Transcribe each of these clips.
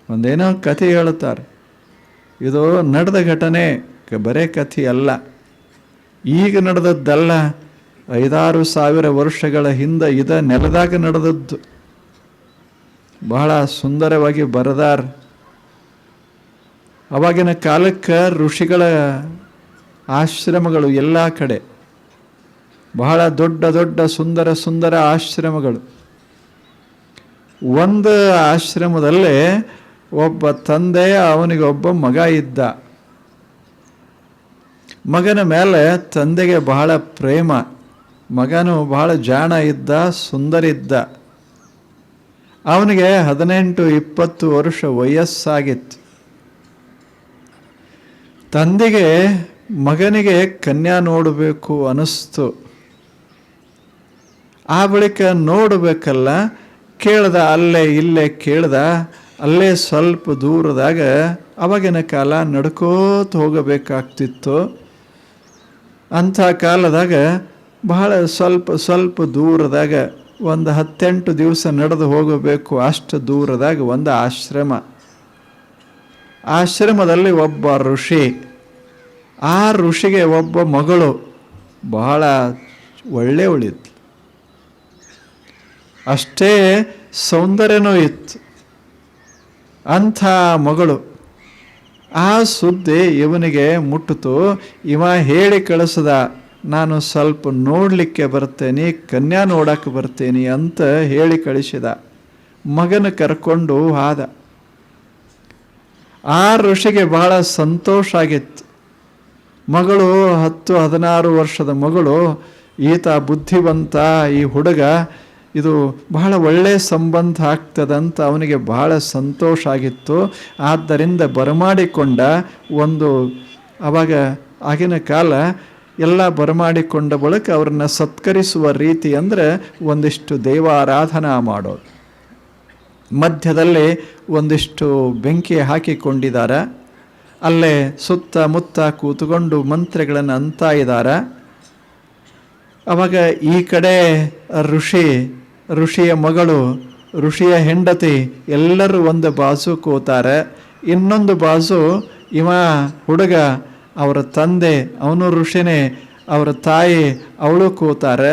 ಒಂದೇನೋ ಕಥೆ ಹೇಳುತ್ತಾರೆ. ಇದು ನಡೆದ ಘಟನೆ, ಬರೇ ಕಥೆ ಅಲ್ಲ, ಈಗ ನಡೆದದ್ದಲ್ಲ. 5,000-6,000 ವರ್ಷಗಳ ಹಿಂದೆ ನೆಲದಾಗ ನಡೆದದ್ದು. ಬಹಳ ಸುಂದರವಾಗಿ ಬರೆದಾರ. ಅವಾಗಿನ ಕಾಲಕ್ಕೆ ಋಷಿಗಳ ಆಶ್ರಮಗಳು ಎಲ್ಲ ಕಡೆ, ಬಹಳ ದೊಡ್ಡ ದೊಡ್ಡ ಸುಂದರ ಸುಂದರ ಆಶ್ರಮಗಳು. ಒಂದು ಆಶ್ರಮದಲ್ಲೇ ಒಬ್ಬ ತಂದೆ, ಅವನಿಗೆ ಒಬ್ಬ ಮಗ ಇದ್ದ. ಮಗನ ಮೇಲೆ ತಂದೆಗೆ ಬಹಳ ಪ್ರೇಮ. ಮಗನು ಬಹಳ ಜಾಣ ಇದ್ದ, ಸುಂದರಿದ್ದ. ಅವನಿಗೆ 18-20 ವರ್ಷ ವಯಸ್ಸಾಗಿತ್ತು. ತಂದೆಗೆ ಮಗನಿಗೆ ಕನ್ಯಾ ನೋಡಬೇಕು ಅನಿಸ್ತು. ಆ ಬಳಿಕ ನೋಡಬೇಕಲ್ಲ, ಕೇಳ್ದ, ಅಲ್ಲೇ ಇಲ್ಲೇ ಕೇಳ್ದ. ಅಲ್ಲೇ ಸ್ವಲ್ಪ ದೂರದಾಗ, ಅವಾಗಿನ ಕಾಲ ನಡ್ಕೋತ ಹೋಗಬೇಕಾಗ್ತಿತ್ತು. ಅಂಥ ಕಾಲದಾಗ ಬಹಳ ಸ್ವಲ್ಪ ದೂರದಾಗ, ಒಂದು 18 ದಿವಸ ನಡೆದು ಹೋಗಬೇಕು. ಅಷ್ಟು ದೂರದಾಗ ಒಂದು ಆಶ್ರಮ. ಆಶ್ರಮದಲ್ಲಿ ಒಬ್ಬ ಋಷಿ. ಆ ಋಷಿಗೆ ಒಬ್ಬ ಮಗಳು, ಬಹಳ ಒಳ್ಳೆಯವಳಿತ್ತು. ಅಷ್ಟೇ ಸೌಂದರ್ಯನೂ ಇತ್ತು. ಅಂಥ ಮಗಳು. ಆ ಸುದ್ದಿ ಇವನಿಗೆ ಮುಟ್ಟಿತು. ಇವ ಹೇಳಿ ಕಳಿಸ್ದ, ನಾನು ಸ್ವಲ್ಪ ನೋಡಲಿಕ್ಕೆ ಬರ್ತೇನೆ, ಕನ್ಯಾ ನೋಡಕ್ಕೆ ಬರ್ತೀನಿ ಅಂತ ಹೇಳಿ ಕಳಿಸಿದ. ಮಗನ ಕರ್ಕೊಂಡು ಹೋದ. ಆ ಋಷಿಗೆ ಬಹಳ ಸಂತೋಷ ಆಗಿತ್ತು. ಮಗಳು 10-16 ವರ್ಷದ ಮಗಳು, ಈತ ಬುದ್ಧಿವಂತ, ಈ ಹುಡುಗ, ಇದು ಬಹಳ ಒಳ್ಳೆಯ ಸಂಬಂಧ ಆಗ್ತದಂತ ಅವನಿಗೆ ಬಹಳ ಸಂತೋಷ ಆಗಿತ್ತು. ಆದ್ದರಿಂದ ಬರಮಾಡಿಕೊಂಡ ಅವಾಗ ಆಗಿನ ಕಾಲ ಎಲ್ಲ ಬರಮಾಡಿಕೊಂಡ ಬಳಿಕ ಅವ್ರನ್ನ ಸತ್ಕರಿಸುವ ರೀತಿ ಅಂದರೆ ಒಂದಿಷ್ಟು ದೇವಾರಾಧನಾ ಮಾಡೋದು. ಮಧ್ಯದಲ್ಲಿ ಒಂದಿಷ್ಟು ಬೆಂಕಿ ಹಾಕಿಕೊಂಡಿದ್ದಾರೆ. ಅಲ್ಲೇ ಸುತ್ತಮುತ್ತ ಕೂತ್ಕೊಂಡು ಮಂತ್ರಗಳನ್ನು ಅಂತಾ ಇದ್ದಾರೆ. ಅವಾಗ ಈ ಕಡೆ ಋಷಿಯ ಮಗಳು, ಋಷಿಯ ಹೆಂಡತಿ ಎಲ್ಲರೂ ಒಂದು ಬಾಜು ಕೂತಾರೆ. ಇನ್ನೊಂದು ಬಾಜು ಇವ ಹುಡುಗ, ಅವರ ತಂದೆ, ಅವನು ಋಷಿನೇ, ಅವರ ತಾಯಿ ಅವಳು ಕೂತಾರೆ.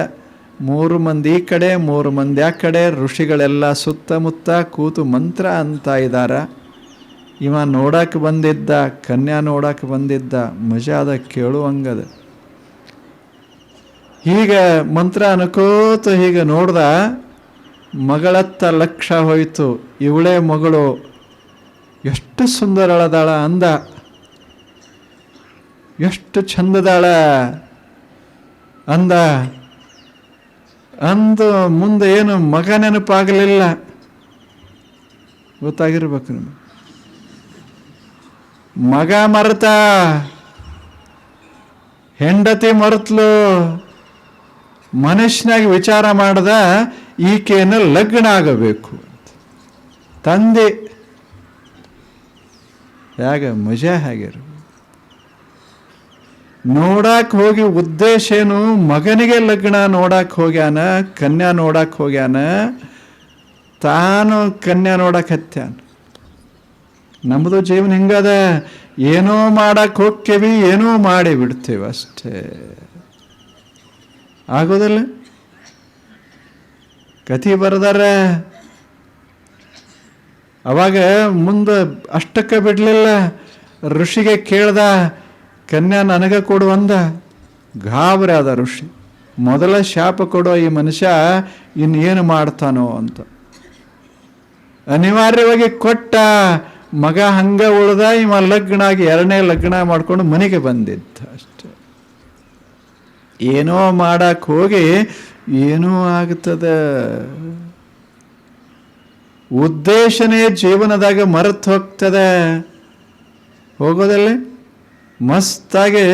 3 ಮಂದಿ ಈ ಕಡೆ, 3 ಮಂದಿ ಆ ಕಡೆ. ಋಷಿಗಳೆಲ್ಲ ಸುತ್ತಮುತ್ತ ಕೂತು ಮಂತ್ರ ಅಂತ ಇದ್ದಾರೆ. ಇವ ನೋಡಕ್ಕೆ ಬಂದಿದ್ದ, ಕನ್ಯಾ ನೋಡಕ್ಕೆ ಬಂದಿದ್ದ. ಮಜಾದ, ಕೇಳುವಂಗದ. ಹೀಗೆ ಮಂತ್ರ ಅನ್ಕೋತ ಹೀಗೆ ನೋಡ್ದ. ಮಗಳತ್ತ ಲಕ್ಷ್ಯ ಹೋಯಿತು. ಇವಳೇ ಮಗಳು, ಎಷ್ಟು ಸುಂದರಳದಾಳ ಅಂದ. ಎಷ್ಟು ಚಂದದಾಳ ಅಂದ. ಅಂದು ಮುಂದೆ ಏನು ಮಗ ನೆನಪಾಗಲಿಲ್ಲ. ಗೊತ್ತಾಗಿರ್ಬೇಕು ನಿಮಗೆ. ಮಗ ಮರೆತ, ಹೆಂಡತಿ ಮರೆತ್ಲು. ಮನುಷ್ಯನಾಗಿ ವಿಚಾರ ಮಾಡ್ದ, ಈಕೆಯನ್ನು ಲಗ್ನ ಆಗಬೇಕು ಅಂತ. ತಂದೆ ಹೇಗೆ ಮಜಾ ಹೇಗಿರು. ನೋಡಕ್ಕೆ ಹೋಗಿ ಉದ್ದೇಶ ಏನು? ಮಗನಿಗೆ ಲಗ್ನ ನೋಡಕ್ಕೆ ಹೋಗ್ಯಾನ, ಕನ್ಯಾ ನೋಡಕ್ಕೆ ಹೋಗ್ಯಾನ. ತಾನು ಕನ್ಯಾ ನೋಡಕ್ಕೆ ಹತ್ಯಾನ. ನಮ್ಮದು ಜೀವನ ಹಿಂಗದ, ಏನೋ ಮಾಡಕ್ಕೆ ಹೋಗ್ತೇವಿ, ಏನೋ ಮಾಡಿ ಬಿಡ್ತೇವೆ ಅಷ್ಟೇ. ಆಗೋದಿಲ್ಲ. ಕಥೆ ಬರೆದಾರೆ. ಅವಾಗ ಮುಂದೆ ಅಷ್ಟಕ್ಕೆ ಬಿಡಲಿಲ್ಲ. ಋಷಿಗೆ ಕೇಳ್ದ, ಕನ್ಯಾ ನನಗೆ ಕೊಡು ಅಂದ. ಗಾಬರಿ ಆದ ಋಷಿ. ಮೊದಲ ಶಾಪ ಕೊಡೋ ಈ ಮನುಷ್ಯ ಇನ್ನೇನು ಮಾಡ್ತಾನೋ ಅಂತ. ಅನಿವಾರ್ಯವಾಗಿ ಕೊಟ್ಟ. ಮಗ ಹಂಗ ಉಳ್ದ. ಇವ ಲಗ್ನ ಆಗಿ 2ನೇ ಲಗ್ನ ಮಾಡ್ಕೊಂಡು ಮನೆಗೆ ಬಂದಿದ್ದ ಅಷ್ಟೆ. ಏನೋ ಮಾಡಕ್ಕೆ ಹೋಗಿ ಏನೋ ಆಗ್ತದೆ. ಉದ್ದೇಶನೇ ಜೀವನದಾಗ ಮರೆತು ಹೋಗ್ತದೆ. ಹೋಗೋದಲ್ಲೇ ಮಸ್ತಾಗಿ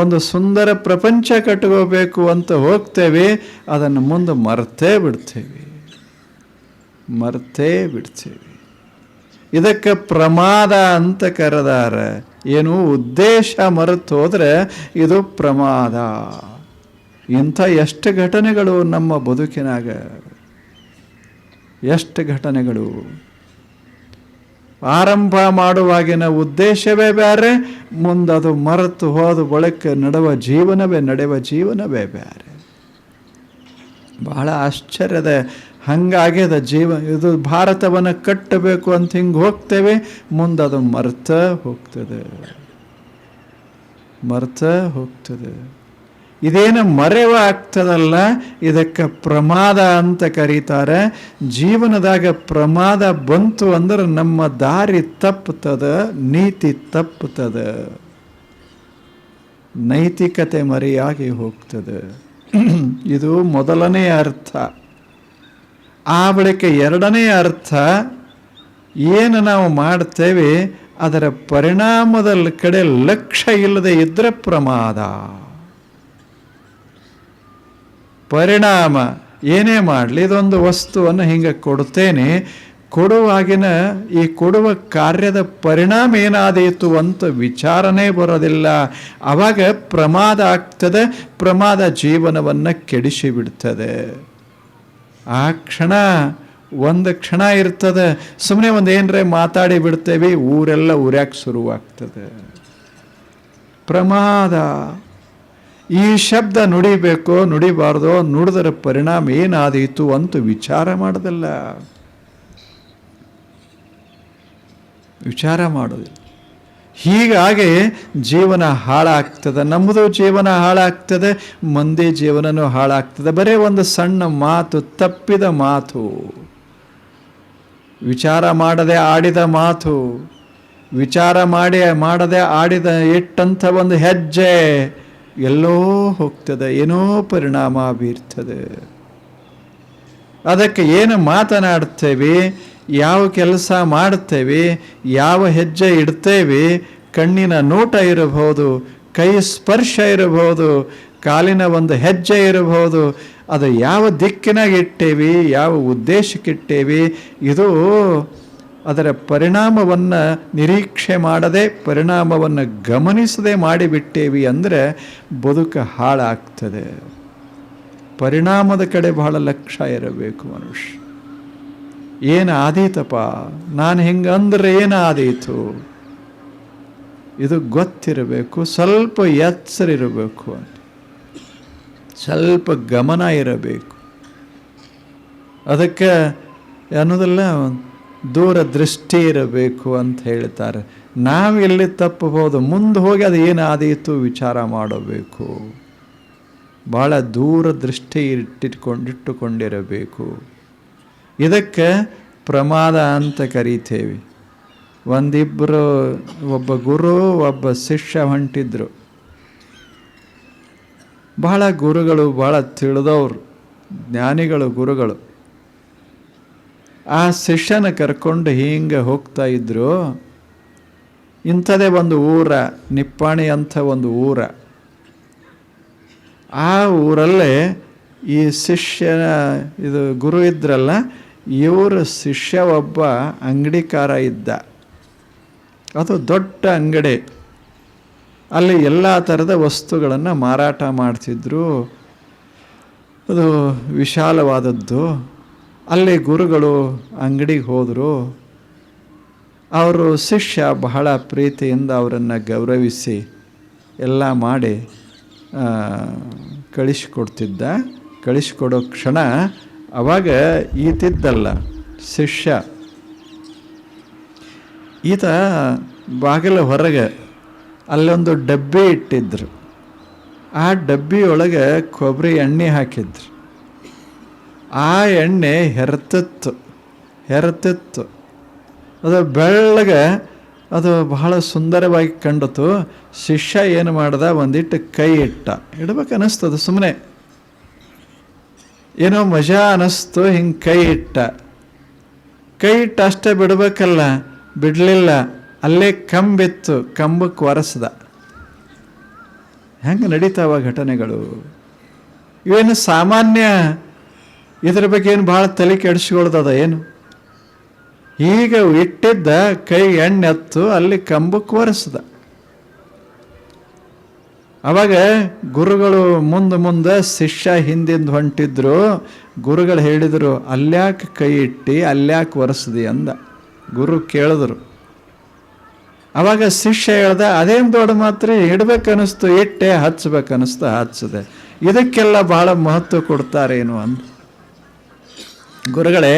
ಒಂದು ಸುಂದರ ಪ್ರಪಂಚ ಕಟ್ಕೋಬೇಕು ಅಂತ ಹೋಗ್ತೇವೆ. ಅದನ್ನು ಮುಂದೆ ಮರ್ತೇ ಬಿಡ್ತೇವೆ. ಇದಕ್ಕೆ ಪ್ರಮಾದ ಅಂತ ಕರೆದಾರ. ಏನು? ಉದ್ದೇಶ ಮರೆತು ಹೋದ್ರೆ ಇದು ಪ್ರಮಾದ. ಇಂಥ ಎಷ್ಟು ಘಟನೆಗಳು ನಮ್ಮ ಬದುಕಿನಾಗ, ಎಷ್ಟು ಘಟನೆಗಳು. ಆರಂಭ ಮಾಡುವಾಗಿನ ಉದ್ದೇಶವೇ ಬೇರೆ, ಮುಂದದು ಮರೆತು ಹೋದ ಬಳಿಕ ನಡೆಯುವ ಜೀವನವೇ ಬೇರೆ. ಬಹಳ ಆಶ್ಚರ್ಯದ ಹಂಗಾಗ್ಯದ ಇದು ಭಾರತವನ್ನು ಕಟ್ಟಬೇಕು ಅಂತ ಹಿಂಗೆ ಹೋಗ್ತೇವೆ, ಮುಂದದು ಮರ್ತ ಹೋಗ್ತದೆ. ಇದೇನು ಮರೆವ ಆಗ್ತದಲ್ಲ, ಇದಕ್ಕೆ ಪ್ರಮಾದ ಅಂತ ಕರೀತಾರೆ. ಜೀವನದಾಗ ಪ್ರಮಾದ ಬಂತು ಅಂದ್ರೆ ನಮ್ಮ ದಾರಿ ತಪ್ಪುತ್ತದ, ನೀತಿ ತಪ್ಪುತ್ತದ, ನೈತಿಕತೆ ಮರೆಯಾಗಿ ಹೋಗ್ತದೆ. ಇದು ಮೊದಲನೇ ಅರ್ಥ. ಆ ಬಳಿಕ ಎರಡನೇ ಅರ್ಥ, ಏನು ನಾವು ಮಾಡ್ತೇವೆ ಅದರ ಪರಿಣಾಮದ ಕಡೆ ಲಕ್ಷ್ಯ ಇಲ್ಲದೆ ಇದ್ದರೆ ಪ್ರಮಾದ. ಪರಿಣಾಮ ಏನೇ ಮಾಡಲಿ, ಇದೊಂದು ವಸ್ತುವನ್ನು ಹಿಂಗೆ ಕೊಡ್ತೇನೆ, ಕೊಡುವಾಗಿನ ಈ ಕೊಡುವ ಕಾರ್ಯದ ಪರಿಣಾಮ ಏನಾದೀತು ಅಂತ ವಿಚಾರನೇ ಬರೋದಿಲ್ಲ. ಆವಾಗ ಪ್ರಮಾದ ಆಗ್ತದೆ. ಪ್ರಮಾದ ಜೀವನವನ್ನು ಕೆಡಿಸಿ ಬಿಡ್ತದೆ. ಆ ಕ್ಷಣ ಒಂದು ಕ್ಷಣ ಇರ್ತದೆ, ಸುಮ್ಮನೆ ಒಂದು ಏನರೇ ಮಾತಾಡಿ ಬಿಡ್ತೇವೆ, ಊರೆಲ್ಲ ಉರ್ಯಾಕೆ ಶುರುವಾಗ್ತದೆ. ಪ್ರಮಾದ. ಈ ಶಬ್ದ ನುಡಿಬೇಕೋ ನುಡಿಬಾರ್ದೋ, ನುಡಿದರ ಪರಿಣಾಮ ಏನಾದೀತು ಅಂತ ವಿಚಾರ ಮಾಡೋದಿಲ್ಲ. ಹೀಗಾಗಿ ಜೀವನ ಹಾಳಾಗ್ತದೆ. ನಮ್ಮದು ಜೀವನ ಹಾಳಾಗ್ತದೆ, ಮಂದಿ ಜೀವನನೂ ಹಾಳಾಗ್ತದೆ. ಬರೀ ಒಂದು ಸಣ್ಣ ಮಾತು, ತಪ್ಪಿದ ಮಾತು, ವಿಚಾರ ಮಾಡದೆ ಆಡಿದ ಮಾತು, ವಿಚಾರ ಮಾಡದೆ ಆಡಿದ ಇಟ್ಟಂಥ ಒಂದು ಹೆಜ್ಜೆ ಎಲ್ಲೋ ಹೋಗ್ತದೆ, ಏನೋ ಪರಿಣಾಮ ಬೀರ್ತದೆ. ಅದಕ್ಕೆ ಏನು ಮಾತನಾಡ್ತೇವೆ, ಯಾವ ಕೆಲಸ ಮಾಡ್ತೇವೆ, ಯಾವ ಹೆಜ್ಜೆ ಇಡ್ತೇವೆ, ಕಣ್ಣಿನ ನೋಟ ಇರಬಹುದು, ಕೈ ಸ್ಪರ್ಶ ಇರಬಹುದು, ಕಾಲಿನ ಒಂದು ಹೆಜ್ಜೆ ಇರಬಹುದು, ಅದು ಯಾವ ದಿಕ್ಕಿನಾಗ ಇಟ್ಟೇವಿ, ಯಾವ ಉದ್ದೇಶಕ್ಕಿಟ್ಟೇವಿ, ಇದು ಅದರ ಪರಿಣಾಮವನ್ನು ನಿರೀಕ್ಷೆ ಮಾಡದೆ, ಪರಿಣಾಮವನ್ನು ಗಮನಿಸದೆ ಮಾಡಿಬಿಟ್ಟೇವಿ ಅಂದರೆ ಬದುಕು ಹಾಳಾಗ್ತದೆ. ಪರಿಣಾಮದ ಕಡೆ ಬಹಳ ಲಕ್ಷ್ಯ ಇರಬೇಕು ಮನುಷ್ಯ. ಏನು ಆದೀತಪ್ಪ, ನಾನು ಹಿಂಗಂದ್ರೆ ಏನಾದೀತು, ಇದು ಗೊತ್ತಿರಬೇಕು. ಸ್ವಲ್ಪ ಎಚ್ಚರ ಇರಬೇಕು, ಸ್ವಲ್ಪ ಗಮನ ಇರಬೇಕು. ಅದಕ್ಕೆ ಅನ್ನೋದಲ್ಲ, ದೂರದೃಷ್ಟಿ ಇರಬೇಕು ಅಂತ ಹೇಳ್ತಾರೆ. ನಾವು ಎಲ್ಲಿ ತಪ್ಪಬಹುದು, ಮುಂದೆ ಹೋಗಿ ಅದು ಏನಾದೀತು ವಿಚಾರ ಮಾಡಬೇಕು. ಭಾಳ ದೂರದೃಷ್ಟಿ ಇಟ್ಟುಕೊಂಡಿರಬೇಕು. ಇದಕ್ಕೆ ಪ್ರಮಾದ ಅಂತ ಕರೀತೇವೆ. ಒಂದಿಬ್ಬರು, ಒಬ್ಬ ಗುರು ಒಬ್ಬ ಶಿಷ್ಯ ಹೊಂಟಿದ್ರು. ಬಹಳ ಗುರುಗಳು, ಬಹಳ ತಿಳಿದವರು, ಜ್ಞಾನಿಗಳು ಗುರುಗಳು. ಆ ಶಿಷ್ಯನ ಕರ್ಕೊಂಡು ಹಿಂಗೆ ಹೋಗ್ತಾ ಇದ್ರು. ಇಂಥದೇ ಒಂದು ಊರ, ನಿಪ್ಪಾಣಿ ಅಂತ ಒಂದು ಊರ. ಆ ಊರಲ್ಲೇ ಈ ಶಿಷ್ಯನ ಇದು ಗುರು ಇದ್ರಲ್ಲ, ಇವರು ಶಿಷ್ಯ ಒಬ್ಬ ಅಂಗಡಿಕಾರ ಇದ್ದ. ಅದು ದೊಡ್ಡ ಅಂಗಡಿ. ಅಲ್ಲಿ ಎಲ್ಲ ಥರದ ವಸ್ತುಗಳನ್ನು ಮಾರಾಟ ಮಾಡ್ತಿದ್ರು. ಅದು ವಿಶಾಲವಾದದ್ದು. ಅಲ್ಲಿ ಗುರುಗಳು ಅಂಗಡಿಗೆ ಹೋದರು. ಅವರು ಶಿಷ್ಯ ಬಹಳ ಪ್ರೀತಿಯಿಂದ ಅವರನ್ನು ಗೌರವಿಸಿ ಎಲ್ಲ ಮಾಡಿ ಕಳಿಸಿಕೊಡ್ತಿದ್ದ. ಕಳಿಸಿಕೊಡೋ ಕ್ಷಣ ಅವಾಗ ಈತಿದ್ದಲ್ಲ ಶಿಷ್ಯ, ಈತ ಬಾಗಿಲ ಹೊರಗೆ ಅಲ್ಲೊಂದು ಡಬ್ಬಿ ಇಟ್ಟಿದ್ರು. ಆ ಡಬ್ಬಿಯೊಳಗೆ ಕೊಬ್ಬರಿ ಎಣ್ಣೆ ಹಾಕಿದ್ರು. ಆ ಎಣ್ಣೆ ಹೆರತಿತ್ತು. ಅದು ಬೆಳ್ಳಗೆ, ಅದು ಬಹಳ ಸುಂದರವಾಗಿ ಕಂಡಿತು. ಶಿಷ್ಯ ಏನು ಮಾಡ್ದ, ಒಂದಿಟ್ಟು ಕೈ ಇಡ್ಬೇಕು ಅನ್ನಿಸ್ತದೆ. ಸುಮ್ಮನೆ ಏನೋ ಮಜಾ ಅನ್ನಿಸ್ತು, ಹಿಂಗೆ ಕೈ ಇಟ್ಟ ಅಷ್ಟೇ ಬಿಡ್ಬೇಕಲ್ಲ, ಬಿಡಲಿಲ್ಲ. ಅಲ್ಲೇ ಕಂಬಿತ್ತು, ಕಂಬಕ್ಕೆ ಒರೆಸ್ದ. ಹೆಂಗೆ ನಡೀತಾವ ಘಟನೆಗಳು. ಇವೇನು ಸಾಮಾನ್ಯ, ಇದ್ರ ಬಗ್ಗೆ ಏನು ಭಾಳ ತಲೆ ಕೆಡಿಸ್ಕೊಳ್ತದ ಏನು. ಈಗ ಇಟ್ಟಿದ್ದ ಕೈ ಎಣ್ಣೆ ಎತ್ತು ಅಲ್ಲಿ ಕಂಬಕ್ಕೆ ಒರೆಸ್ದ. ಅವಾಗ ಗುರುಗಳು ಮುಂದೆ ಶಿಷ್ಯ ಹಿಂದಿಂದ ಹೊಂಟಿದ್ರು. ಗುರುಗಳು ಹೇಳಿದರು, ಅಲ್ಯಾಕೆ ಕೈ ಇಟ್ಟು ಅಲ್ಯಾಕೆ ಒರೆಸ್ದಿ ಅಂದ. ಗುರು ಕೇಳಿದ್ರು, ಅವಾಗ ಶಿಷ್ಯ ಹೇಳ್ದ, ಅದೇನು ದೊಡ್ಡ ಮಾತ್ರ, ಇಡ್ಬೇಕನ್ನಿಸ್ತು ಇಟ್ಟೆ, ಹಚ್ಬೇಕನ್ನಿಸ್ತು ಹಚ್ಚದೆ. ಇದಕ್ಕೆಲ್ಲ ಬಹಳ ಮಹತ್ವ ಕೊಡ್ತಾರೇನು ಅಂದ. ಗುರುಗಳೇ,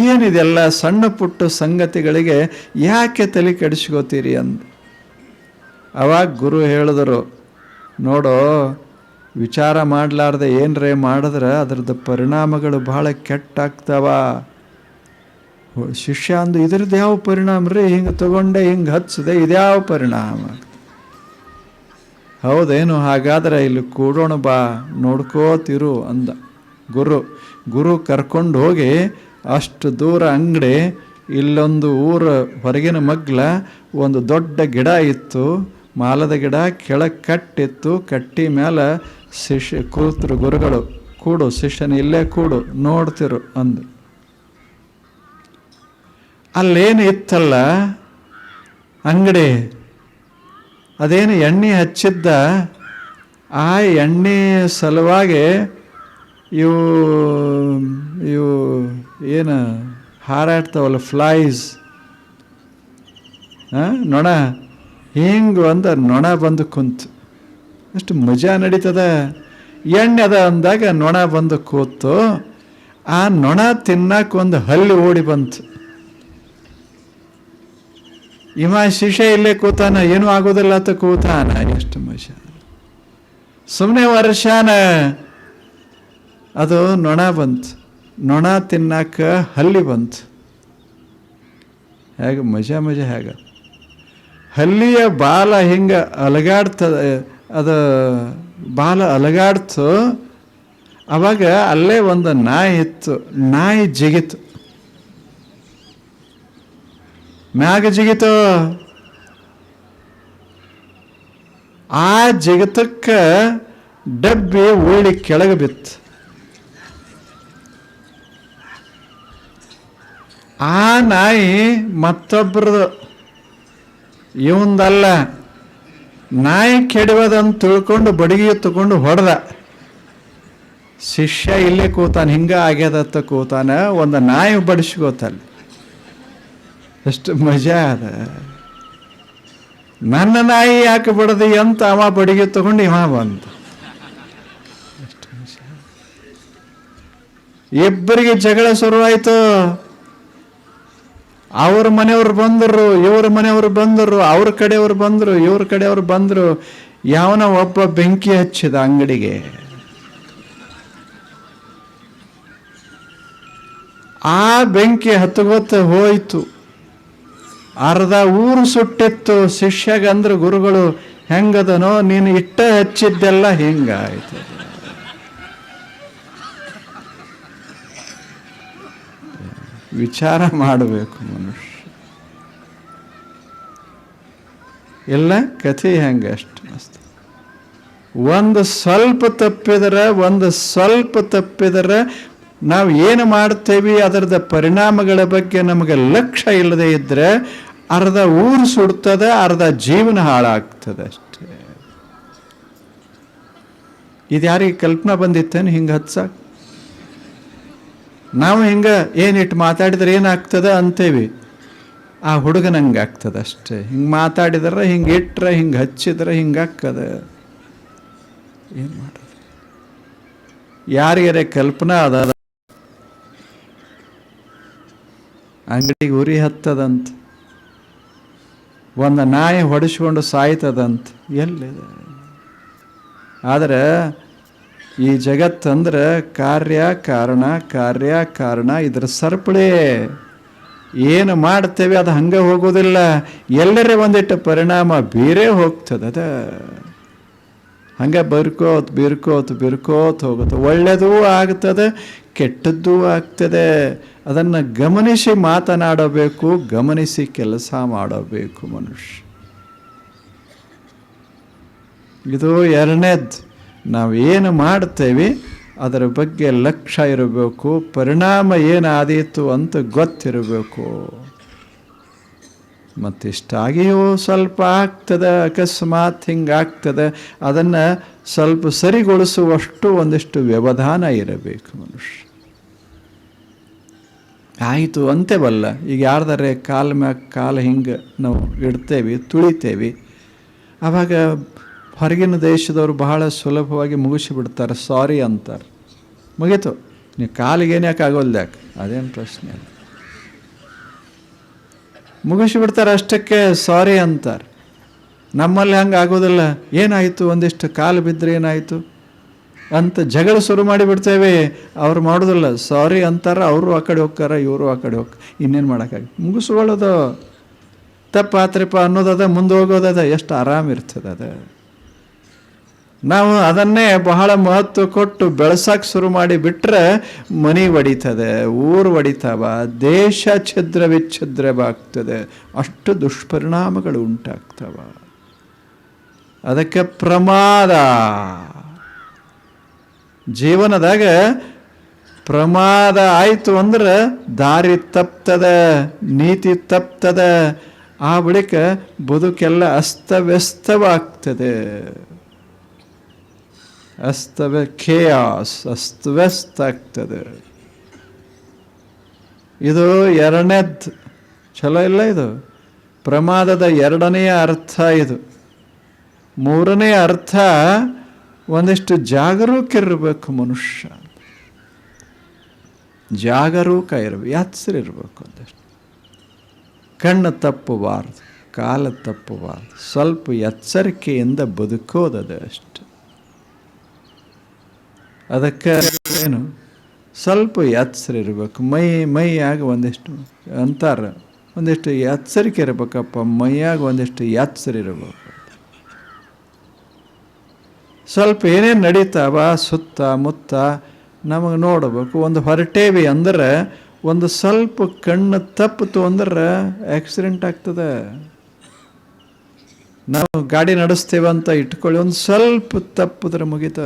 ಏನಿದೆಲ್ಲ ಸಣ್ಣ ಪುಟ್ಟ ಸಂಗತಿಗಳಿಗೆ ಯಾಕೆ ತಲೆ ಕೆಡಿಸ್ಕೋತೀರಿ ಅಂದ. ಅವಾಗ ಗುರು ಹೇಳಿದರು, ನೋಡೋ, ವಿಚಾರ ಮಾಡಲಾರ್ದೆ ಏನರೇ ಮಾಡಿದ್ರೆ ಅದರದ್ದು ಪರಿಣಾಮಗಳು ಬಹಳ ಕೆಟ್ಟಾಗ್ತಾವ. ಶಿಷ್ಯ ಅಂದು, ಇದ್ರದ್ದು ಯಾವ ಪರಿಣಾಮ ರೀ? ಹಿಂಗೆ ತಗೊಂಡೆ, ಹಿಂಗೆ ಹಚ್ಚಿದೆ, ಇದ್ಯಾವ ಪರಿಣಾಮ? ಹೌದೇನು? ಹಾಗಾದ್ರೆ ಇಲ್ಲಿ ಕೂಡೋಣ ಬಾ, ನೋಡ್ಕೋತಿರು ಅಂದ ಗುರು ಕರ್ಕೊಂಡು ಹೋಗಿ ಅಷ್ಟು ದೂರ ಅಂಗಡಿ, ಇಲ್ಲೊಂದು ಊರ ಹೊರಗಿನ ಮಗ್ಲ ಒಂದು ದೊಡ್ಡ ಗಿಡ ಇತ್ತು, ಮಾಲದ ಗಿಡ, ಕೆಳಗೆ ಕಟ್ಟಿತ್ತು, ಕಟ್ಟಿ ಮೇಲೆ ಶಿಷ್ಯ ಕೂತರು ಗುರುಗಳು. ಕೂಡು ಶಿಷ್ಯನ, ಇಲ್ಲೇ ಕೂಡು, ನೋಡ್ತಿರು ಅಂದು. ಅಲ್ಲೇನು ಇತ್ತಲ್ಲ ಅಂಗಡಿ, ಅದೇನು ಎಣ್ಣೆ ಹಚ್ಚಿದ್ದ, ಆ ಎಣ್ಣೆ ಸಲುವಾಗಿ ಇವು ಏನು ಹಾರಾಡ್ತಾವಲ್ಲ, ಫ್ಲೈಸ್, ನೊಣ, ಹಿಂಗೆ ಒಂದು ನೊಣ ಬಂದು ಕುಂತು. ಅಷ್ಟು ಮಜಾ ನಡೀತದ. ಎಣ್ಣೆ ಅದ ಅಂದಾಗ ನೊಣ ಬಂದು ಕೂತು, ಆ ನೊಣ ತಿನ್ನಕ್ಕೆ ಒಂದು ಹಲ್ಲಿ ಓಡಿ ಬಂತು. ಇವ ಶಿಷ್ಯ ಇಲ್ಲೇ ಕೂತಾನ, ಏನೂ ಆಗೋದಿಲ್ಲ ಅಂತ ಕೂತಾನ. ಎಷ್ಟು ಮಜಾ! ಸುಮ್ಮನೆ ವರ್ಷಾನ ಅದು ನೊಣ ಬಂತು, ನೊಣ ತಿನ್ನಕ ಹಲ್ಲಿ ಬಂತು. ಹೇಗೆ ಮಜಾ ಹೇಗೆ! ಹಲ್ಲಿಯ ಬಾಲ ಹಿಂಗೆ ಅಲಗಾಡ್ತದೆ, ಅದು ಬಾಲ ಅಲಗಾಡ್ತು. ಅವಾಗ ಅಲ್ಲೇ ಒಂದು ನಾಯಿ ಇತ್ತು, ನಾಯಿ ಜಿಗಿತು, ಮ್ಯಾಗ ಜಿಗಿತು. ಆ ಜಿಗಿತಕ್ಕೆ ಡಬ್ಬಿ ಉಳ್ಳಿ ಕೆಳಗೆ ಬಿತ್ತು. ಆ ನಾಯಿ ಮತ್ತೊಬ್ಬರದು, ಇವಂದಲ್ಲ. ನಾಯಿ ಕೆಡವದಂತ ತಿಳ್ಕೊಂಡು ಬಡಗಿ ತಗೊಂಡು ಹೊಡೆದ. ಶಿಷ್ಯ ಇಲ್ಲೇ ಕೂತಾನ, ಹಿಂಗ ಆಗ್ಯದತ್ತ ಕೂತಾನ, ಒಂದು ನಾಯಿ ಬಡಿಸ್ಕೋತಲ್ಲಿ. ಎಷ್ಟು ಮಜಾ ಅದ! ನನ್ನ ನಾಯಿ ಯಾಕೆ ಬಡದಿ ಅಂತ ಅವ ಬಡಿಗೆ ತಗೊಂಡು ಇವ ಬಂತ. ಎಷ್ಟು ಮಜಾ! ಇಬ್ಬರಿಗೆ ಜಗಳ ಶುರುವಾಯ್ತು. ಅವ್ರ ಮನೆಯವ್ರು ಬಂದರು, ಇವ್ರ ಮನೆಯವ್ರು ಬಂದರು, ಅವ್ರ ಕಡೆಯವ್ರು ಬಂದರು, ಇವ್ರ ಕಡೆಯವ್ರು ಬಂದರು. ಯಾವನ ಒಬ್ಬ ಬೆಂಕಿ ಹಚ್ಚಿದ ಅಂಗಡಿಗೆ. ಆ ಬೆಂಕಿ ಹತ್ತಗೊತ್ತ ಹೋಯ್ತು, ಅರ್ಧ ಊರು ಸುಟ್ಟಿತ್ತು. ಶಿಷ್ಯಗಂದ್ರು ಗುರುಗಳು, ಹೆಂಗದನೋ ನೀನು ಇಟ್ಟ ಹಚ್ಚಿದ್ದೆಲ್ಲ ಹಿಂಗಾಯ್ತು. ವಿಚಾರ ಮಾಡಬೇಕು ಮನುಷ್ಯ. ಎಲ್ಲ ಕಥೆ ಹೆಂಗೆ ಅಷ್ಟು ಮಸ್ತ್. ಒಂದು ಸ್ವಲ್ಪ ತಪ್ಪಿದರೆ ನಾವು ಏನು ಮಾಡ್ತೇವೆ ಅದರದ ಪರಿಣಾಮಗಳ ಬಗ್ಗೆ ನಮಗೆ ಲಕ್ಷ್ಯ ಇಲ್ಲದೆ ಇದ್ದರೆ ಅರ್ಧ ಊರು ಸುಡ್ತದೆ, ಅರ್ಧ ಜೀವನ ಹಾಳಾಗ್ತದೆ ಅಷ್ಟೇ. ಇದು ಯಾರಿಗೆ ಕಲ್ಪನಾ ಬಂದಿತ್ತೇನು ಹಿಂಗೆ ಹತ್ಸಾಕ? ನಾವು ಹಿಂಗೆ ಏನಿಟ್ಟು ಮಾತಾಡಿದ್ರೆ ಏನಾಗ್ತದೆ ಅಂತೇವಿ. ಆ ಹುಡುಗನಂಗೆ ಆಗ್ತದೆ ಅಷ್ಟೇ. ಹಿಂಗೆ ಮಾತಾಡಿದ್ರೆ, ಹಿಂಗೆ ಇಟ್ಟರೆ, ಹಿಂಗೆ ಹಚ್ಚಿದ್ರೆ ಹಿಂಗಾಗ್ತದೆ. ಏನು ಮಾಡೋದು? ಯಾರಿಗಾರೆ ಕಲ್ಪನಾ ಅದ ಅಂಗಡಿಗೆ ಉರಿ ಹತ್ತದಂತ, ಒಂದು ನಾಯಿ ಹೊಡಿಸ್ಕೊಂಡು ಸಾಯ್ತದಂತ, ಎಲ್ಲಿದೆ? ಆದರೆ ಈ ಜಗತ್ತಂದ್ರೆ ಕಾರ್ಯ ಕಾರಣ ಇದರ ಸರಪಳಿ. ಏನು ಮಾಡ್ತೇವೆ ಅದು ಹಂಗೆ ಹೋಗೋದಿಲ್ಲ, ಎಲ್ಲರೇ ಒಂದಿಟ್ಟು ಪರಿಣಾಮ ಬೇರೆ ಹೋಗ್ತದೆ. ಅದ ಹಂಗೆ ಬಿರ್ಕೋತ್ ಹೋಗುತ್ತೆ. ಒಳ್ಳೆಯದೂ ಆಗ್ತದೆ, ಕೆಟ್ಟದ್ದೂ ಆಗ್ತದೆ. ಅದನ್ನು ಗಮನಿಸಿ ಮಾತನಾಡಬೇಕು, ಗಮನಿಸಿ ಕೆಲಸ ಮಾಡಬೇಕು ಮನುಷ್ಯ. ಇದು ಎರಡನೇದ್ದು. ನಾವು ಏನು ಮಾಡ್ತೇವೆ ಅದರ ಬಗ್ಗೆ ಲಕ್ಷ್ಯ ಇರಬೇಕು, ಪರಿಣಾಮ ಏನಾದೀತು ಅಂತ ಗೊತ್ತಿರಬೇಕು. ಮತ್ತಿಷ್ಟಾಗಿಯೂ ಸ್ವಲ್ಪ ಆಗ್ತದೆ, ಅಕಸ್ಮಾತ್ ಹಿಂಗಾಗ್ತದೆ, ಅದನ್ನು ಸ್ವಲ್ಪ ಸರಿಗೊಳಿಸುವಷ್ಟು ಒಂದಿಷ್ಟು ವ್ಯವಧಾನ ಇರಬೇಕು ಮನುಷ್ಯ. ಆಯಿತು ಅಂತೇವಲ್ಲ. ಈಗ ಯಾರ್ದಾರೆ ಕಾಲ ಮ್ಯಾಗ ಕಾಲು ಹಿಂಗೆ ನಾವು ಇಡ್ತೇವೆ, ತುಳಿತೇವೆ, ಆವಾಗ ಹೊರಗಿನ ದೇಶದವರು ಬಹಳ ಸುಲಭವಾಗಿ ಮುಗಿಸಿಬಿಡ್ತಾರೆ, ಸಾರಿ ಅಂತಾರೆ, ಮುಗೀತು, ನೀವು ಕಾಲಿಗೇನು ಯಾಕೆ ಆಗೋಲ್ದು, ಯಾಕೆ ಅದೇನು ಪ್ರಶ್ನೆ ಅಲ್ಲ, ಮುಗಿಸಿಬಿಡ್ತಾರೆ, ಅಷ್ಟಕ್ಕೆ ಸಾರಿ ಅಂತಾರೆ. ನಮ್ಮಲ್ಲಿ ಹಂಗೆ ಆಗೋದಿಲ್ಲ. ಏನಾಯಿತು, ಒಂದಿಷ್ಟು ಕಾಲು ಬಿದ್ದರೆ ಏನಾಯಿತು ಅಂತ ಜಗಳ ಶುರು ಮಾಡಿಬಿಡ್ತೇವೆ. ಅವ್ರು ಮಾಡೋದಿಲ್ಲ, ಸಾರಿ ಅಂತಾರೆ, ಅವರು ಆ ಕಡೆ ಹೋಗ್ತಾರೆ, ಇವರು ಆ ಕಡೆ ಹೋಗ್ತಾರೆ, ಇನ್ನೇನು ಮಾಡೋಕ್ಕಾಗಿ ಮುಗಿಸ್ಕೊಳ್ಳೋದು. ತಪ್ಪಾತ್ರಿಪ್ಪ ಅನ್ನೋದದ, ಮುಂದೆ ಹೋಗೋದದ, ಎಷ್ಟು ಆರಾಮಿರ್ತದೆ ಅದು. ನಾವು ಅದನ್ನೇ ಬಹಳ ಮಹತ್ವ ಕೊಟ್ಟು ಬೆಳೆಸಕ್ಕೆ ಶುರು ಮಾಡಿ ಬಿಟ್ಟರೆ ಮನೆ ಒಡಿತದೆ, ಊರು ಒಡಿತಾವ, ದೇಶ ಛಿದ್ರ ವಿಚ್ಛಿದ್ರವಾಗ್ತದೆ, ಅಷ್ಟು ದುಷ್ಪರಿಣಾಮಗಳು ಉಂಟಾಗ್ತವ. ಅದಕ್ಕೆ ಪ್ರಮಾದ, ಜೀವನದಾಗ ಪ್ರಮಾದ ಆಯಿತು ಅಂದ್ರೆ ದಾರಿ ತಪ್ತದೆ, ನೀತಿ ತಪ್ತದೆ, ಆ ಬಳಿಕ ಬದುಕೆಲ್ಲ ಅಸ್ತವ್ಯಸ್ತವಾಗ್ತದೆ. ಖೇಯಾಸ್, ಅಸ್ತವ್ಯಸ್ತ ಆಗ್ತದೆ. ಇದು ಎರಡನೇದ್ದು, ಚಲೋ ಇಲ್ಲ ಇದು. ಪ್ರಮಾದದ ಎರಡನೆಯ ಅರ್ಥ ಇದು. ಮೂರನೆಯ ಅರ್ಥ, ಒಂದಿಷ್ಟು ಜಾಗರೂಕರಿರಬೇಕು ಮನುಷ್ಯ, ಜಾಗರೂಕ ಇರಬೇಕು, ಎಚ್ಚರ ಇರಬೇಕು. ಒಂದಿಷ್ಟು ಕಣ್ಣು ತಪ್ಪಬಾರ್ದು, ಕಾಲ ತಪ್ಪಬಾರ್ದು, ಸ್ವಲ್ಪ ಎಚ್ಚರಿಕೆಯಿಂದ ಬದುಕೋದದು ಅಷ್ಟು. ಅದಕ್ಕೆ ಏನು, ಸ್ವಲ್ಪ ಎಚ್ಚರ ಇರಬೇಕು, ಮೈಯಾಗ ಒಂದಿಷ್ಟು ಅಂತಾರೆ, ಒಂದಿಷ್ಟು ಎಚ್ಚರಿಕೆ ಇರಬೇಕಪ್ಪ, ಮೈಯಾಗ ಒಂದಿಷ್ಟು ಎಚ್ಚರ ಇರಬೇಕು. ಸ್ವಲ್ಪ ಏನೇನು ನಡೀತಾವ ಸುತ್ತಮುತ್ತ ನಮಗೆ ನೋಡಬೇಕು. ಒಂದು ಹೊರಟೇವಿ ಅಂದ್ರೆ ಒಂದು ಸ್ವಲ್ಪ ಕಣ್ಣು ತಪ್ಪಿತು ಅಂದ್ರೆ ಆಕ್ಸಿಡೆಂಟ್ ಆಗ್ತದೆ. ನಾವು ಗಾಡಿ ನಡೆಸ್ತೇವಂತ ಇಟ್ಕೊಳ್ಳಿ, ಒಂದು ಸ್ವಲ್ಪ ತಪ್ಪಿದ್ರೆ ಮುಗಿತ,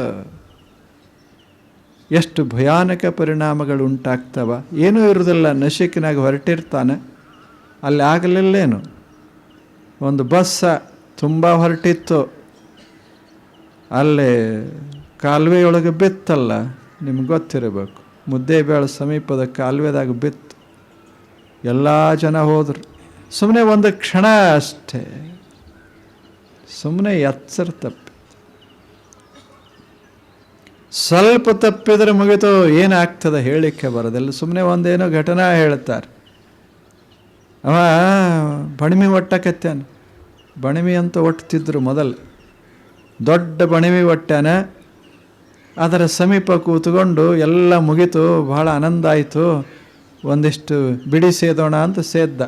ಎಷ್ಟು ಭಯಾನಕ ಪರಿಣಾಮಗಳು ಉಂಟಾಗ್ತವ. ಏನೂ ಇರೋದಿಲ್ಲ, ನಶಿಕಿನಾಗ ಹೊರಟಿರ್ತಾನೆ, ಅಲ್ಲಿ ಆಗಲಿಲ್ಲೇನು, ಒಂದು ಬಸ್ಸ ತುಂಬ ಹೊರಟಿತ್ತು, ಅಲ್ಲೇ ಕಾಲುವೆಯೊಳಗೆ ಬಿತ್ತಲ್ಲ, ನಿಮ್ಗೆ ಗೊತ್ತಿರಬೇಕು, ಮುದ್ದೇಬೇಳೆ ಸಮೀಪದ ಕಾಲುವೆದಾಗ ಬಿತ್ತು, ಎಲ್ಲ ಜನ ಹೋದರು. ಸುಮ್ಮನೆ ಒಂದು ಕ್ಷಣ ಅಷ್ಟೇ, ಸುಮ್ಮನೆ ಎಚ್ಚರ ತಪ್ಪಿ, ಸ್ವಲ್ಪ ತಪ್ಪಿದ್ರೆ ಮುಗಿತು, ಏನಾಗ್ತದೆ ಹೇಳಲಿಕ್ಕೆ ಬರೋದಿಲ್ಲ. ಸುಮ್ಮನೆ ಒಂದೇನೋ ಘಟನಾ ಹೇಳ್ತಾರೆ. ಅವ ಬಣಿಮೆ ಒಟ್ಟಕತ್ತಾನ, ಬಣಿಮೆ ಅಂತ ಒಟ್ತಿದ್ರು ಮೊದಲು, ದೊಡ್ಡ ಬಣಿಮೆ ಒಟ್ಟಾನ. ಅದರ ಸಮೀಪ ಕೂತ್ಕೊಂಡು ಎಲ್ಲ ಮುಗಿತು, ಬಹಳ ಆನಂದ ಆಯಿತು, ಒಂದಿಷ್ಟು ಬಿಡಿ ಸೇದೋಣ ಅಂತ ಸೇದ್ದ.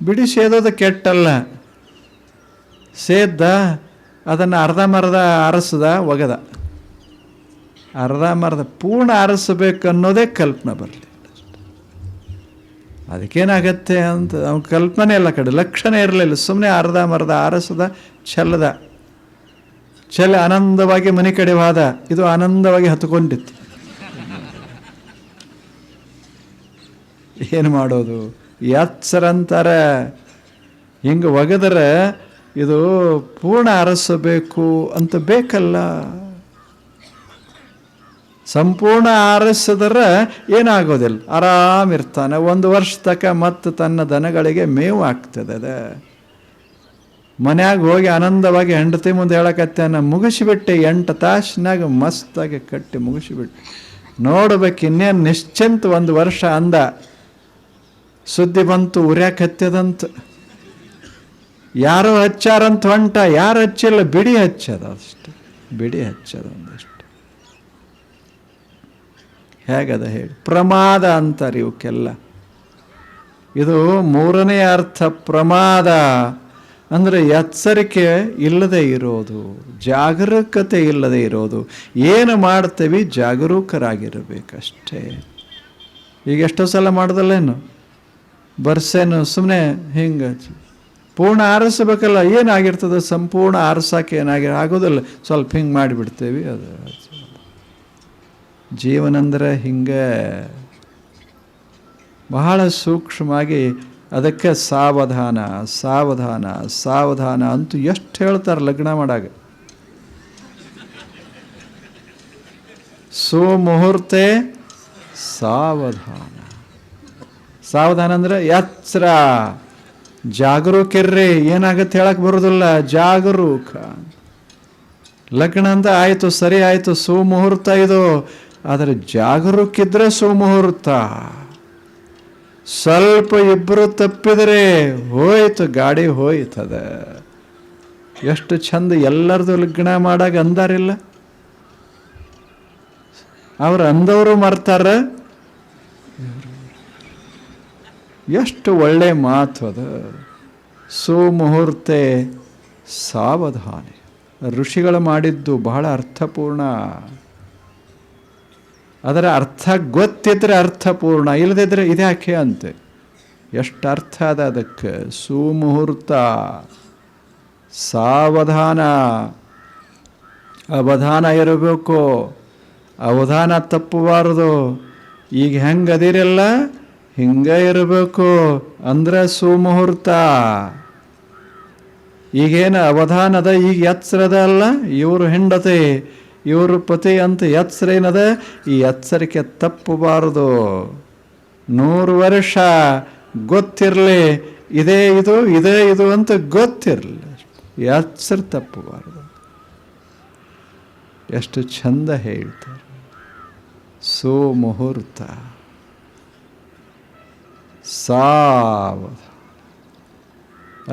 ಬಿಡಿ ಸೇದೋದು ಕೆಟ್ಟಲ್ಲ, ಸೇದ್ದ, ಅದನ್ನು ಅರ್ಧಂಬರ್ಧ ಅರಸದ, ಒಗದ. ಅರ್ಧಂಬರ್ಧ ಪೂರ್ಣ ಅರಸಬೇಕು ಅನ್ನೋದೇ ಕಲ್ಪನೆ ಬರಲಿ. ಅದಕ್ಕೇನಾಗತ್ತೆ ಅಂತ ಅವ್ನ ಕಲ್ಪನೆ ಎಲ್ಲ ಕಡೆ ಲಕ್ಷಣ ಇರಲಿಲ್ಲ. ಸುಮ್ಮನೆ ಅರ್ಧಂಬರ್ಧ ಅರಸದ, ಛಲ ಆನಂದವಾಗಿ ಮನೆ ಕಡೆ ಹೋದ. ಇದು ಆನಂದವಾಗಿ ಹತ್ಕೊಂಡಿತ್ತು. ಏನು ಮಾಡೋದು, ಎಚ್ಚರ ಅಂತಾರೆ. ಹಿಂಗೆ ಒಗೆದರೆ ಇದು ಪೂರ್ಣ ಅರಸಬೇಕು ಅಂತ ಬೇಕಲ್ಲ. ಸಂಪೂರ್ಣ ಆರಸಿದ್ರೆ ಏನಾಗೋದಿಲ್ಲ, ಆರಾಮಿರ್ತಾನೆ. ಒಂದು ವರ್ಷ ತನಕ ಮತ್ತು ತನ್ನ ದನಗಳಿಗೆ ಮೇವು ಆಗ್ತದೆ. ಅದ ಮನ್ಯಾಗ ಹೋಗಿ ಆನಂದವಾಗಿ ಹೆಂಡತಿ ಮುಂದೆ ಹೇಳಕತ್ತಾನ, ಮುಗಿಸಿಬಿಟ್ಟೆ 8 ತಾಸಿನಾಗ ಮಸ್ತಾಗಿ ಕಟ್ಟಿ ಮುಗಿಸಿಬಿಟ್ಟೆ. ನೋಡ್ಬೇಕು ಇನ್ನೇನು ನಿಶ್ಚಿಂತ 1 ವರ್ಷ ಅಂದ. ಸುದ್ದಿ ಬಂತು, ಉರ್ಯಾಕೆ ಹತ್ತದಂತ, ಯಾರೋ ಹಚ್ಚಾರಂತ ಹೊಂಟ, ಯಾರು ಹಚ್ಚಿಲ್ಲ, ಬಿಡಿ ಹಚ್ಚದ ಅಷ್ಟು, ಬಿಡಿ ಹಚ್ಚದ ಒಂದಷ್ಟು. ಹೇಗದ ಹೇಳಿ, ಪ್ರಮಾದ ಅಂತಾರೆ ಇವಕ್ಕೆಲ್ಲ. ಇದು ಮೂರನೇ ಅರ್ಥ. ಪ್ರಮಾದ ಅಂದರೆ ಎಚ್ಚರಿಕೆ ಇಲ್ಲದೆ ಇರೋದು, ಜಾಗರೂಕತೆ ಇಲ್ಲದೆ ಇರೋದು. ಏನು ಮಾಡ್ತೇವೆ ಜಾಗರೂಕರಾಗಿರಬೇಕಷ್ಟೇ. ಈಗ ಎಷ್ಟೋ ಸಲ ಮಾಡೋದಲ್ಲೇನು, ಬರ್ಸೇನು ಸುಮ್ಮನೆ ಹಿಂಗೆ ಪೂರ್ಣ ಆರಿಸಬೇಕಲ್ಲ. ಏನಾಗಿರ್ತದೆ, ಸಂಪೂರ್ಣ ಆರಿಸೋಕೆ ಆಗೋದಿಲ್ಲ, ಸ್ವಲ್ಪ ಹಿಂಗೆ ಮಾಡಿಬಿಡ್ತೇವೆ. ಅದು ಜೀವನ ಅಂದರೆ ಹಿಂಗೆ ಬಹಳ ಸೂಕ್ಷ್ಮವಾಗಿ. ಅದಕ್ಕೆ ಸಾವಧಾನ ಸಾವಧಾನ ಸಾವಧಾನ ಅಂತೂ ಎಷ್ಟು ಹೇಳ್ತಾರೆ ಲಗ್ನ ಮಾಡಾಗ. ಸುಮುಹೂರ್ತೆ ಸಾವಧಾನ. ಸಾವಧಾನ ಅಂದ್ರೆ ಎಚ್ಚರ, ಜಾಗರೂಕಿರ್ರಿ. ಏನಾಗತ್ತೆ ಹೇಳಕ್ ಬರೋದಿಲ್ಲ, ಜಾಗರೂಕ. ಲಗ್ನ ಅಂತ ಆಯಿತು, ಸರಿ ಆಯಿತು, ಸುಮುಹೂರ್ತ ಇದು. ಆದರೆ ಜಾಗರೂಕಿದ್ರೆ ಸುಮುಹೂರ್ತ. ಸ್ವಲ್ಪ ಇಬ್ಬರು ತಪ್ಪಿದರೆ ಹೋಯ್ತು, ಗಾಡಿ ಹೋಯ್ತದ. ಎಷ್ಟು ಚಂದ ಎಲ್ಲರದು ಲಗ್ನ ಮಾಡಾಗ ಅಂದಾರಿಲ್ಲ. ಅವ್ರು ಅಂದವರು ಮರ್ತಾರ. ಎಷ್ಟು ಒಳ್ಳೆ ಮಾತು ಅದು. ಸುಮುಹೂರ್ತೆ ಸಾವಧಾನೆ. ಋಷಿಗಳು ಮಾಡಿದ್ದು ಬಹಳ ಅರ್ಥಪೂರ್ಣ. ಅದರ ಅರ್ಥ ಗೊತ್ತಿದ್ರೆ ಅರ್ಥಪೂರ್ಣ, ಇಲ್ಲದಿದ್ರೆ ಇದ್ಯಾಕೆ ಅಂತೆ. ಎಷ್ಟು ಅರ್ಥ ಅದ ಅದಕ್ಕೆ. ಸುಮುಹೂರ್ತ, ಸಾವಧಾನ, ಅವಧಾನ ಇರಬೇಕು. ಅವಧಾನ ತಪ್ಪಬಾರದು. ಈಗ ಹೆಂಗದಿರಲ್ಲ ಹಿಂಗೆ ಇರಬೇಕು ಅಂದ್ರೆ ಸುಮುಹೂರ್ತ. ಈಗೇನು ಅವಧಾನದ, ಈಗ ಎಚ್ಚರದ ಅಲ್ಲ, ಇವರು ಹೆಂಡತಿ ಇವರು ಪತಿ ಅಂತ ಎಚ್ಚರ ಏನದ, ಈ ಎಚ್ಚರಿಕೆ ತಪ್ಪಬಾರದು. 100 ವರ್ಷ ಗೊತ್ತಿರಲಿ ಇದೇ ಇದು ಇದೇ ಇದು ಅಂತ ಗೊತ್ತಿರಲಿ, ಎಚ್ಚರ ತಪ್ಪಬಾರದು. ಎಷ್ಟು ಚಂದ ಹೇಳ್ತಾರೆ. ಸುಮುಹೂರ್ತ, ಸಾವಧಾನ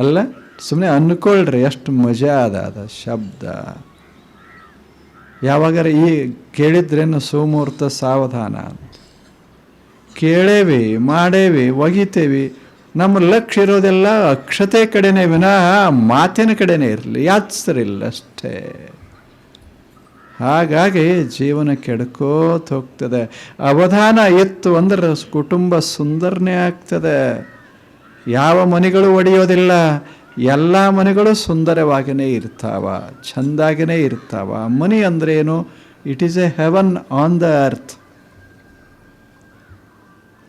ಅಲ್ಲ, ಸುಮ್ಮನೆ ಅನ್ಕೊಳ್ರಿ ಎಷ್ಟು ಮಜಾ ಅದ ಶಬ್ದ. ಯಾವಾಗಾರ ಈ ಕೇಳಿದ್ರೇನು ಸುಮುಹೂರ್ತ ಸಾವಧಾನ ಅಂತ ಕೇಳೇವಿ, ಮಾಡೇವಿ, ಒಗಿತೇವಿ. ನಮ್ಮ ಲಕ್ಷ್ಯ ಇರೋದೆಲ್ಲ ಅಕ್ಷತೆ ಕಡೆನೇ ವಿನಃ ಮಾತಿನ ಕಡೆನೇ ಇರಲಿ, ಯಾತ್ಸರಿಲ್ಲ ಅಷ್ಟೇ. ಹಾಗಾಗಿ ಜೀವನ ಕೆಡ್ಕೋತ ಹೋಗ್ತದೆ. ಅವಧಾನ ಇತ್ತು ಅಂದ್ರೆ ಕುಟುಂಬ ಸುಂದರನೇ ಆಗ್ತದೆ. ಯಾವ ಮನೆಗಳು ಒಡೆಯೋದಿಲ್ಲ, ಎಲ್ಲ ಮನೆಗಳು ಸುಂದರವಾಗಿಯೇ ಇರ್ತಾವ, ಚೆಂದಾಗಿಯೇ ಇರ್ತಾವ. ಮನೆ ಅಂದ್ರೇನು? It is a heaven on the earth.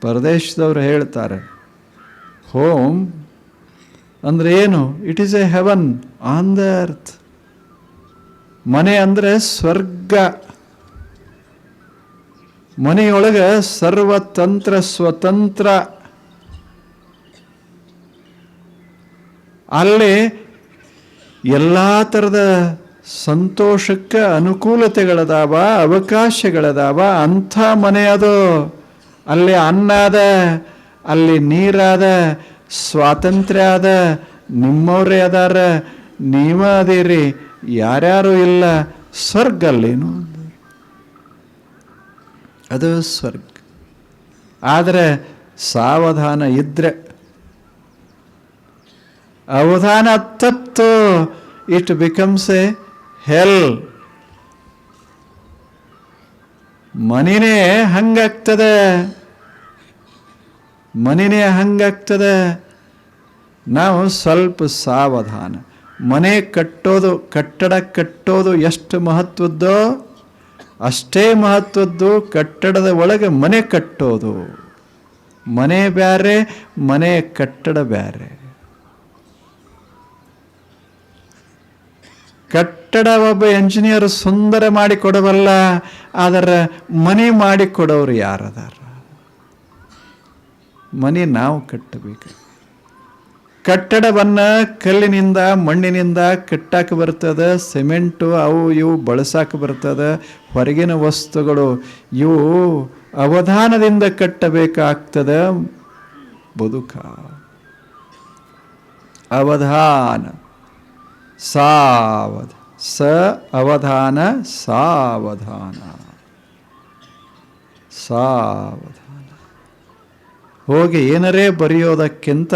ಪರದೇಶದವರು ಹೇಳ್ತಾರೆ ಹೋಮ್ ಅಂದ್ರೆ ಏನು? It is a heaven on the earth. ಮನೆ ಅಂದರೆ ಸ್ವರ್ಗ. ಮನೆಯೊಳಗೆ ಸರ್ವತಂತ್ರ ಸ್ವತಂತ್ರ. ಅಲ್ಲಿ ಎಲ್ಲ ಥರದ ಸಂತೋಷಕ್ಕೆ ಅನುಕೂಲತೆಗಳದಾವ, ಅವಕಾಶಗಳದಾವ. ಅಂಥ ಮನೆ ಅದು. ಅಲ್ಲಿ ಅನ್ನ ಅದ, ಅಲ್ಲಿ ನೀರಾದ, ಸ್ವಾತಂತ್ರ್ಯ ಅದ, ನಿಮ್ಮವರೇ ಅದಾರ, ನೀವ ಅದೇರಿ, ಯಾರ್ಯಾರು ಇಲ್ಲ. ಸ್ವರ್ಗ ಅಲ್ಲೇನು, ಅದು ಸ್ವರ್ಗ. ಆದರೆ ಸಾವಧಾನ ಇದ್ರೆ, ಅವಧಾನ ತಪ್ತು, ಇಟ್ ಬಿಕಮ್ಸ್ ಎ ಹೆಲ್. ಮನಿನೇ ಹಂಗಾಗ್ತದೆ, ಮನಿನೇ ಹಂಗಾಗ್ತದೆ. ನಾವು ಸ್ವಲ್ಪ ಸಾವಧಾನ. ಮನೆ ಕಟ್ಟೋದು, ಕಟ್ಟಡ ಕಟ್ಟೋದು ಎಷ್ಟು ಮಹತ್ವದ್ದೋ ಅಷ್ಟೇ ಮಹತ್ವದ್ದು ಕಟ್ಟಡದ ಒಳಗೆ ಮನೆ ಕಟ್ಟೋದು. ಮನೆ ಬ್ಯಾರೆ, ಮನೆ ಕಟ್ಟಡ ಬ್ಯಾರೆ. ಕಟ್ಟಡ ಒಬ್ಬ ಎಂಜಿನಿಯರ್ ಸುಂದರ ಮಾಡಿ ಕೊಡಬಲ್ಲ, ಆದರೆ ಮನೆ ಮಾಡಿ ಕೊಡೋರು ಯಾರದಾರ? ಮನೆ ನಾವು ಕಟ್ಟಬೇಕು. ಕಟ್ಟಡವನ್ನು ಕಲ್ಲಿನಿಂದ ಮಣ್ಣಿನಿಂದ ಕಟ್ಟಾಕ ಬರ್ತದೆ, ಸಿಮೆಂಟು ಅವು ಇವು ಬಳಸಾಕ ಬರ್ತದೆ, ಹೊರಗಿನ ವಸ್ತುಗಳು ಇವು ಅವಧಾನದಿಂದ ಕಟ್ಟಬೇಕಾಗ್ತದೆ. ಬದುಕ ಅವಧಾನ, ಸ ಅವಧಾನ, ಸಾವಧಾನ, ಸಾವಧಾನ. ಹೋಗಿ ಏನರೇ ಬರೆಯೋದಕ್ಕಿಂತ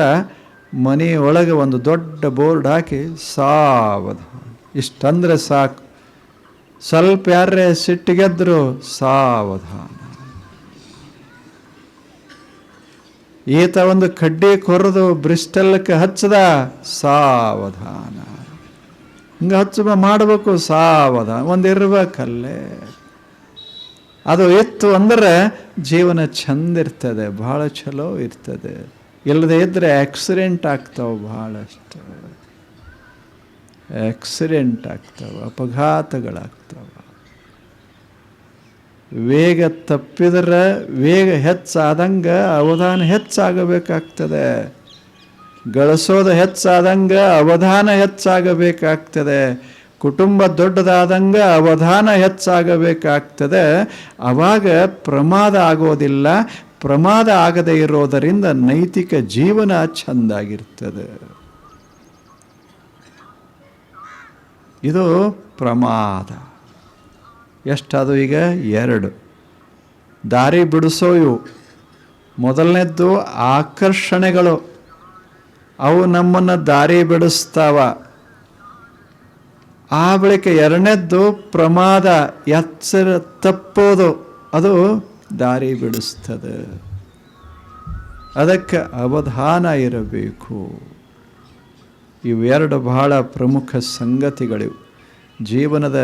ಮನೆಯೊಳಗೆ ಒಂದು ದೊಡ್ಡ ಬೋರ್ಡ್ ಹಾಕಿ ಸಾವಧಾನ ಇಷ್ಟಂದ್ರೆ ಸಾಕು. ಸ್ವಲ್ಪ ಯಾರೇ ಸಿಟ್ಟಿಗೆದ್ರು ಸಾವಧಾನ. ಈತ ಒಂದು ಕಡ್ಡಿ ಕೊರೆದು ಬ್ರಿಸ್ಟಲ್ಕ್ಕೆ ಹಚ್ಚದ ಸಾವಧಾನ. ಹಿಂಗೆ ಹಚ್ಚ ಮಾಡಬೇಕು ಸಾವಧಾನ. ಒಂದು ಇರ್ಬೇಕಲ್ಲೇ. ಅದು ಇತ್ತು ಅಂದ್ರೆ ಜೀವನ ಚಂದ ಇರ್ತದೆ, ಭಾಳ ಚಲೋ ಇರ್ತದೆ. ಇಲ್ಲದೆ ಇದ್ದರೆ ಆಕ್ಸಿಡೆಂಟ್ ಆಗ್ತಾವೆ, ಭಾಳಷ್ಟು ಆಕ್ಸಿಡೆಂಟ್ ಆಗ್ತಾವೆ, ಅಪಘಾತಗಳಾಗ್ತಾವೆ. ವೇಗ ತಪ್ಪಿದ್ರೆ ವೇಗ ಹೆಚ್ಚಾದಂಗೆ ಅವಧಾನ ಹೆಚ್ಚಾಗಬೇಕಾಗ್ತದೆ. ಗಳಿಸೋದು ಹೆಚ್ಚಾದಂಗೆ ಅವಧಾನ ಹೆಚ್ಚಾಗಬೇಕಾಗ್ತದೆ. ಕುಟುಂಬ ದೊಡ್ಡದಾದಂಗೆ ಅವಧಾನ ಹೆಚ್ಚಾಗಬೇಕಾಗ್ತದೆ. ಆವಾಗ ಪ್ರಮಾದ ಆಗೋದಿಲ್ಲ. ಪ್ರಮಾದ ಆಗದೇ ಇರೋದರಿಂದ ನೈತಿಕ ಜೀವನ ಚೆಂದಾಗಿರ್ತದೆ. ಇದು ಪ್ರಮಾದ. ಎಷ್ಟದು ಈಗ? 2. ದಾರಿ ಬಿಡಿಸೋ ಇವು. ಮೊದಲನೇದ್ದು ಆಕರ್ಷಣೆಗಳು, ಅವು ನಮ್ಮನ್ನು ದಾರಿ ಬಿಡಿಸ್ತಾವ. ಆ ಬಳಿಕ 2ನೇದ್ದು ಪ್ರಮಾದ, ಎಚ್ಚರ ತಪ್ಪೋದು, ಅದು ದಾರಿ ಬಿಡಿಸ್ತದೆ. ಅದಕ್ಕೆ ಅವಧಾನ ಇರಬೇಕು. ಇವೆರಡು ಬಹಳ ಪ್ರಮುಖ ಸಂಗತಿಗಳಿವು. ಜೀವನದ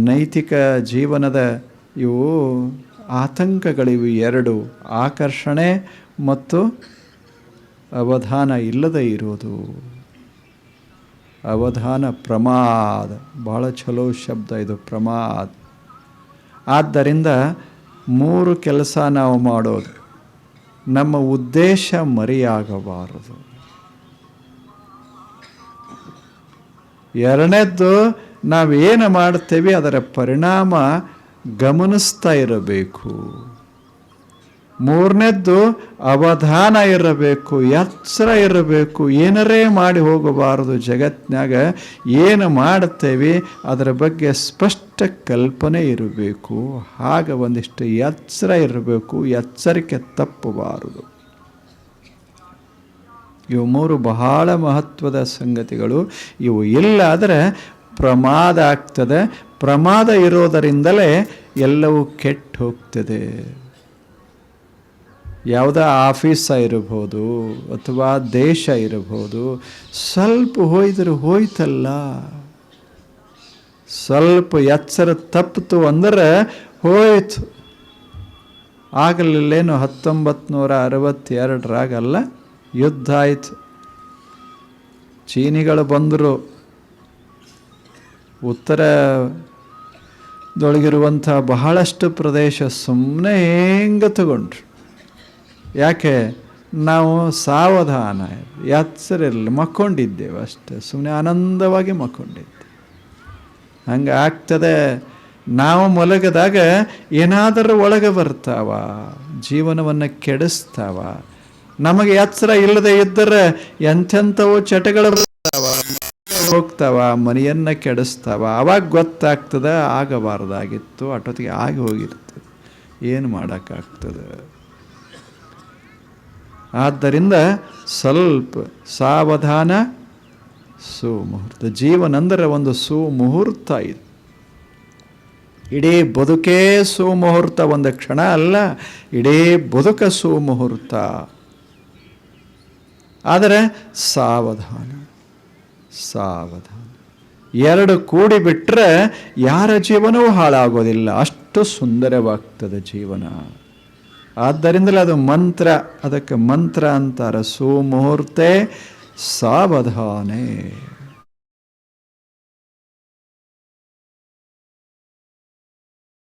ನೈತಿಕ ಜೀವನದ ಇವು ಆತಂಕಗಳಿವು 2, ಆಕರ್ಷಣೆ ಮತ್ತು ಅವಧಾನ ಇಲ್ಲದೆ ಇರೋದು. ಅವಧಾನ ಪ್ರಮಾದ, ಭಾಳ ಚಲೋ ಶಬ್ದ ಇದು, ಪ್ರಮಾದ. ಆದ್ದರಿಂದ 3 ಕೆಲಸ ನಾವು ಮಾಡೋದು. ನಮ್ಮ ಉದ್ದೇಶ ಮರೆಯಾಗಬಾರದು. 2ನೇದ್ದು ನಾವೇನು ಮಾಡ್ತೇವೆ ಅದರ ಪರಿಣಾಮ ಗಮನಿಸ್ತಾ ಇರಬೇಕು. 3ನೇದ್ದು ಅವಧಾನ ಇರಬೇಕು, ಎಚ್ಚರ ಇರಬೇಕು. ಏನರೇ ಮಾಡಿ ಹೋಗಬಾರದು. ಜಗತ್ತಿನಾಗ ಏನು ಮಾಡ್ತೇವೆ ಅದರ ಬಗ್ಗೆ ಸ್ಪಷ್ಟ ಕಲ್ಪನೆ ಇರಬೇಕು. ಆಗ ಒಂದಿಷ್ಟು ಎಚ್ಚರ ಇರಬೇಕು, ಎಚ್ಚರಿಕೆ ತಪ್ಪಬಾರದು. ಇವು 3 ಬಹಳ ಮಹತ್ವದ ಸಂಗತಿಗಳು. ಇವು ಇಲ್ಲ ಆದರೆ ಪ್ರಮಾದ ಆಗ್ತದೆ. ಪ್ರಮಾದ ಇರೋದರಿಂದಲೇ ಎಲ್ಲವೂ ಕೆಟ್ಟು ಹೋಗ್ತದೆ. ಯಾವುದೋ ಆಫೀಸ ಇರಬಹುದು ಅಥವಾ ದೇಶ ಇರಬಹುದು, ಸ್ವಲ್ಪ ಹೋಯ್ದರೆ ಹೋಯ್ತಲ್ಲ. ಸ್ವಲ್ಪ ಎಚ್ಚರ ತಪ್ಪಿತು ಅಂದರೆ ಹೋಯ್ತು. ಆಗಲಿಲ್ಲೇನು 1962ರಾಗಲ್ಲ ಯುದ್ಧ ಆಯಿತು. ಚೀನಿಗಳು ಬಂದರು, ಉತ್ತರದೊಳಗಿರುವಂಥ ಬಹಳಷ್ಟು ಪ್ರದೇಶ ಸುಮ್ಮನೆ ಹೆಂಗೆ ತಗೊಂಡ್ರು. ಯಾಕೆ? ನಾವು ಸಾವಧಾನ, ಎಚ್ಚರಿರಲಿಲ್ಲ, ಮಕ್ಕೊಂಡಿದ್ದೇವೆ ಅಷ್ಟೆ, ಸುಮ್ಮನೆ ಆನಂದವಾಗಿ ಮಕ್ಕೊಂಡಿದ್ದೆ. ಹಂಗೆ ಆಗ್ತದೆ. ನಾವು ಮಲಗಿದಾಗ ಏನಾದರೂ ಒಳಗೆ ಬರ್ತಾವ, ಜೀವನವನ್ನು ಕೆಡಿಸ್ತಾವ. ನಮಗೆ ಎಚ್ಚರ ಇಲ್ಲದೆ ಇದ್ದರೆ ಎಂಥೆಂಥವು ಚಟಗಳು ಬರ್ತಾವ, ಹೋಗ್ತಾವ, ಮನೆಯನ್ನು ಕೆಡಿಸ್ತಾವ. ಆವಾಗ ಗೊತ್ತಾಗ್ತದೆ ಆಗಬಾರ್ದಾಗಿತ್ತು, ಅಷ್ಟೊತ್ತಿಗೆ ಆಗಿ ಹೋಗಿರ್ತದೆ, ಏನು ಮಾಡೋಕ್ಕಾಗ್ತದೆ. ಆದ್ದರಿಂದ ಸ್ವಲ್ಪ ಸಾವಧಾನ, ಸುಮುಹೂರ್ತ. ಜೀವನ ಅಂದರೆ ಒಂದು ಸುಮುಹೂರ್ತ ಇದು. ಇಡೀ ಬದುಕೇ ಸುಮುಹೂರ್ತ, ಒಂದು ಕ್ಷಣ ಅಲ್ಲ, ಇಡೀ ಬದುಕ ಸುಮುಹೂರ್ತ. ಆದರೆ ಸಾವಧಾನ, ಸಾವಧಾನ. 2 ಕೂಡಿಬಿಟ್ರೆ ಯಾರ ಜೀವನವೂ ಹಾಳಾಗೋದಿಲ್ಲ, ಅಷ್ಟು ಸುಂದರವಾಗ್ತದೆ ಜೀವನ. ಆದ್ದರಿಂದಲೇ ಅದು ಮಂತ್ರ, ಅದಕ್ಕೆ ಮಂತ್ರ ಅಂತಾರೆ. ಸುಮುಹೂರ್ತೆ ಸಾವಧಾನೆ.